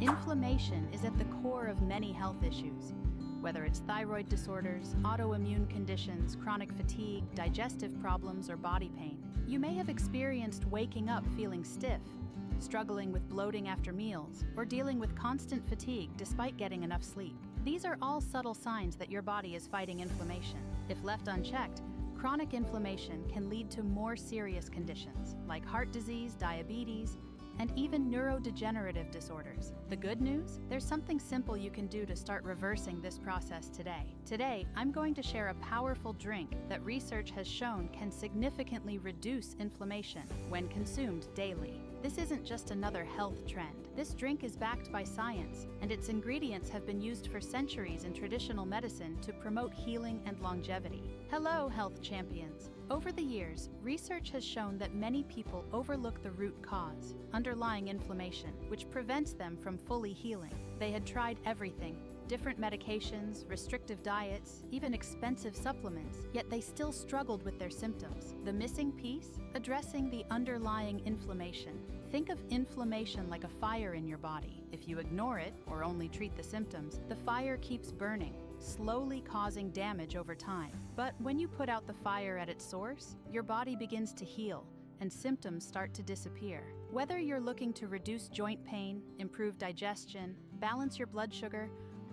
Inflammation is at the core of many health issues. Whether it's thyroid disorders, autoimmune conditions, chronic fatigue, digestive problems, or body pain, you may have experienced waking up feeling stiff, struggling with bloating after meals, or dealing with constant fatigue despite getting enough sleep. These are all subtle signs that your body is fighting inflammation. If left unchecked, chronic inflammation can lead to more serious conditions like heart disease, diabetes, and even neurodegenerative disorders. The good news? There's something simple you can do to start reversing this process today. Today, I'm going to share a powerful drink that research has shown can significantly reduce inflammation when consumed daily. This isn't just another health trend. This drink is backed by science, and its ingredients have been used for centuries in traditional medicine to promote healing and longevity. Hello, health champions. Over the years, research has shown that many people overlook the root cause, underlying inflammation, which prevents them from fully healing. They had tried everything, different medications, restrictive diets, even expensive supplements, yet they still struggled with their symptoms. The missing piece? Addressing the underlying inflammation. Think of inflammation like a fire in your body. If you ignore it or only treat the symptoms, the fire keeps burning, slowly causing damage over time. But when you put out the fire at its source, your body begins to heal and symptoms start to disappear. Whether you're looking to reduce joint pain, improve digestion, balance your blood sugar,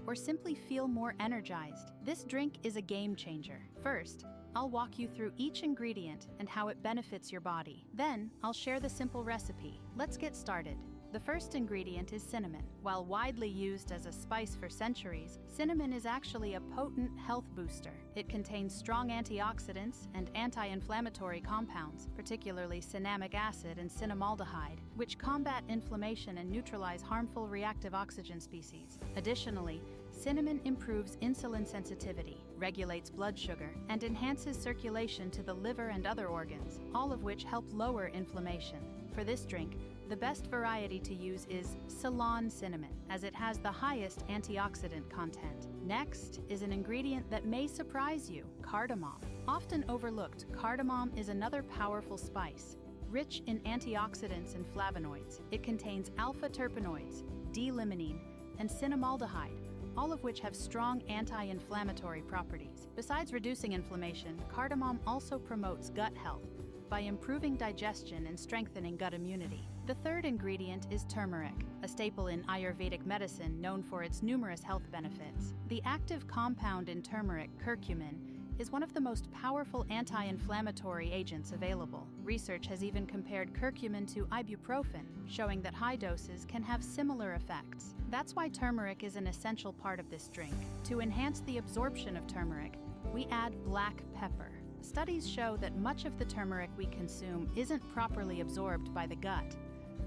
or simply feel more energized, this drink is a game changer. First, I'll walk you through each ingredient and how it benefits your body. Then, I'll share the simple recipe. Let's get started. The first ingredient is cinnamon. While widely used as a spice for centuries, cinnamon is actually a potent health booster. It contains strong antioxidants and anti-inflammatory compounds, particularly cinnamic acid and cinnamaldehyde, which combat inflammation and neutralize harmful reactive oxygen species. Additionally, cinnamon improves insulin sensitivity, regulates blood sugar, and enhances circulation to the liver and other organs, all of which help lower inflammation. For this drink, the best variety to use is Ceylon cinnamon, as it has the highest antioxidant content. Next is an ingredient that may surprise you, cardamom. Often overlooked, cardamom is another powerful spice. Rich in antioxidants and flavonoids, it contains alpha terpenoids, D-limonene, and cinnamaldehyde, all of which have strong anti-inflammatory properties. Besides reducing inflammation, cardamom also promotes gut health by improving digestion and strengthening gut immunity. The third ingredient is turmeric, a staple in Ayurvedic medicine known for its numerous health benefits. The active compound in turmeric, curcumin, is one of the most powerful anti-inflammatory agents available. Research has even compared curcumin to ibuprofen, showing that high doses can have similar effects. That's why turmeric is an essential part of this drink. To enhance the absorption of turmeric, we add black pepper. Studies show that much of the turmeric we consume isn't properly absorbed by the gut.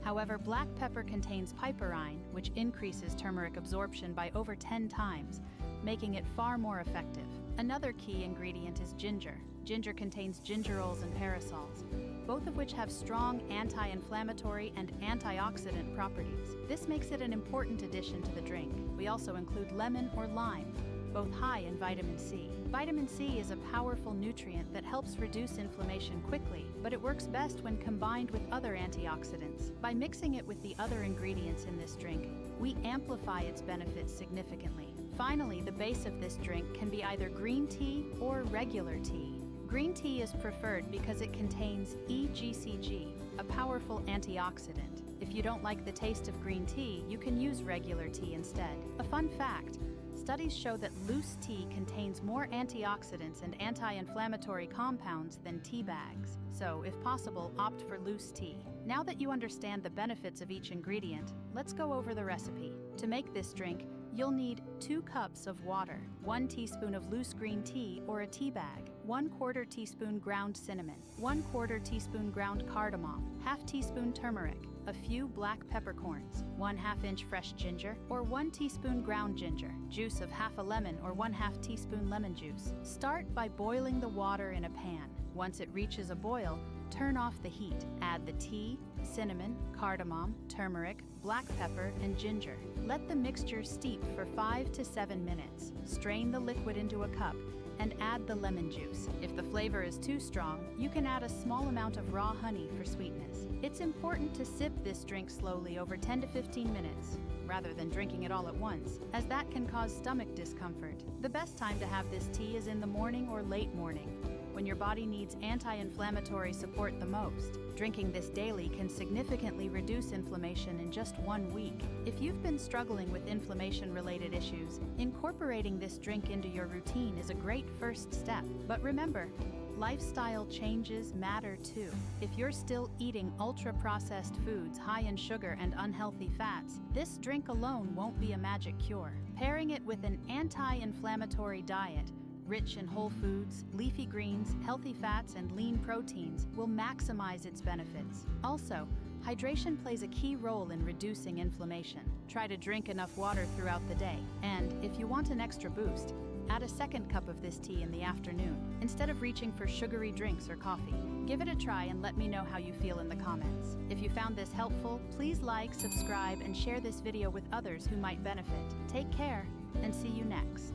However, black pepper contains piperine, which increases turmeric absorption by over 10 times, making it far more effective. Another key ingredient is ginger. Ginger contains gingerols and parasols, both of which have strong anti-inflammatory and antioxidant properties. This makes it an important addition to the drink. We also include lemon or lime, both high in vitamin C. Vitamin C is a powerful nutrient that helps reduce inflammation quickly, but it works best when combined with other antioxidants. By mixing it with the other ingredients in this drink, we amplify its benefits significantly. Finally, the base of this drink can be either green tea or regular tea. Green tea is preferred because it contains EGCG, a powerful antioxidant. If you don't like the taste of green tea, you can use regular tea instead. A fun fact: studies show that loose tea contains more antioxidants and anti-inflammatory compounds than tea bags. So, if possible, opt for loose tea. Now that you understand the benefits of each ingredient, let's go over the recipe. To make this drink, you'll need 2 cups of water, 1 teaspoon of loose green tea or a tea bag, 1/4 teaspoon ground cinnamon, 1/4 teaspoon ground cardamom, half teaspoon turmeric, a few black peppercorns, 1/2 inch fresh ginger, or 1 teaspoon ground ginger, juice of half a lemon or 1/2 teaspoon lemon juice. Start by boiling the water in a pan. Once it reaches a boil, turn off the heat. Add the tea, cinnamon, cardamom, turmeric, black pepper, and ginger. Let the mixture steep for 5 to 7 minutes. Strain the liquid into a cup and add the lemon juice. If the flavor is too strong, you can add a small amount of raw honey for sweetness. It's important to sip this drink slowly over 10 to 15 minutes, rather than drinking it all at once, as that can cause stomach discomfort. The best time to have this tea is in the morning or late morning, when your body needs anti-inflammatory support the most. Drinking this daily can significantly reduce inflammation in just 1 week. If you've been struggling with inflammation-related issues, incorporating this drink into your routine is a great first step. But remember, lifestyle changes matter too. If you're still eating ultra-processed foods high in sugar and unhealthy fats, this drink alone won't be a magic cure. Pairing it with an anti-inflammatory diet, rich in whole foods, leafy greens, healthy fats, and lean proteins, will maximize its benefits. Also, hydration plays a key role in reducing inflammation. Try to drink enough water throughout the day, and if you want an extra boost, add a second cup of this tea in the afternoon, instead of reaching for sugary drinks or coffee. Give it a try and let me know how you feel in the comments. If you found this helpful, please like, subscribe, and share this video with others who might benefit. Take care, and see you next.